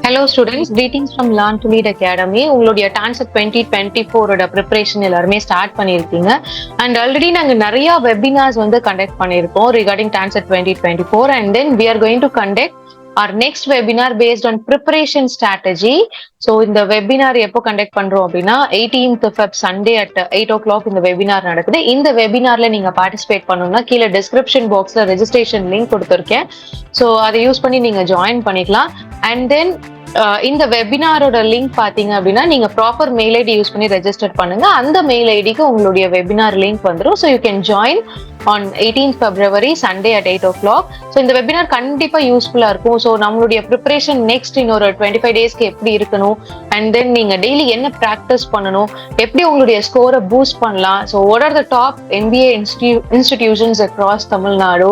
Hello students, greetings from Learn to Lead Academy. உங்களுடைய TANCET 2024 ஓட preparation எல்லாருமே start பண்ணியிருக்கீங்க. அண்ட் ஆல்ரெடி நாங்கள் நிறைய வெபினார்ஸ் வந்து கண்டக்ட் பண்ணியிருக்கோம் regarding TANCET 2024 and then we are going to conduct our next webinar based on preparation strategy. So இந்த webinar எப்போ கண்டக்ட் பண்றோம் அப்படின்னா 18th Feb Sunday at 8 o'clock இந்த வெபினார் நடக்குது. இந்த வெபினார்ல நீங்க பார்ட்டிசிபேட் பண்ணணும்னா கீழே டிஸ்கிரிப்ஷன் பாக்ஸ்ல ரெஜிஸ்ட்ரேஷன் லிங்க் கொடுத்துருக்கேன். ஸோ அதை யூஸ் பண்ணி நீங்க ஜாயின் பண்ணிக்கலாம். அண்ட் தென் இந்த வெபினாரோட லிங்க் பாத்தீங்க அப்படின்னா நீங்க ப்ராப்பர் மெயில் ஐடி யூஸ் பண்ணி ரெஜிஸ்டர் பண்ணுங்க. அந்த மெயில் ஐடிக்கு உங்களுடைய வெபினார் லிங்க் வந்துடும். So you can join on 18th February Sunday at 8 o'clock. So இந்த வெபினார் கண்டிப்பா யூஸ்ஃபுல்லா இருக்கும். ஸோ நம்மளுடைய ப்ரிப்பரேஷன் நெக்ஸ்ட் இன்னொரு 25 டேஸ்க்கு எப்படி இருக்கணும், அண்ட் தென் நீங்க டெய்லி என்ன ப்ராக்டிஸ் பண்ணணும், எப்படி உங்களுடைய ஸ்கோரை பூஸ்ட் பண்ணலாம், so what are the top MBA institutions across Tamil Nadu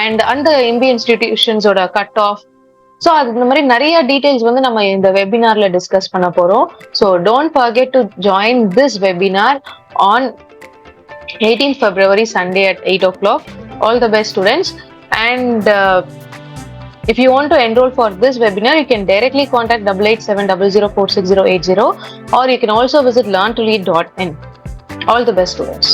and அந்த MBA இன்ஸ்டிடியூஷன்ஸோட கட் ஆஃப், ஸோ அது இந்த மாதிரி நிறைய டீடைல்ஸ் வந்து நம்ம இந்த வெபினார்ல டிஸ்கஸ் பண்ண போறோம். So don't forget to join this webinar on 18th February Sunday at 8 o'clock. All the best students. And if you want to enroll for this webinar, you can directly contact 8870046080 or you can also visit learntolead.in. All the best students.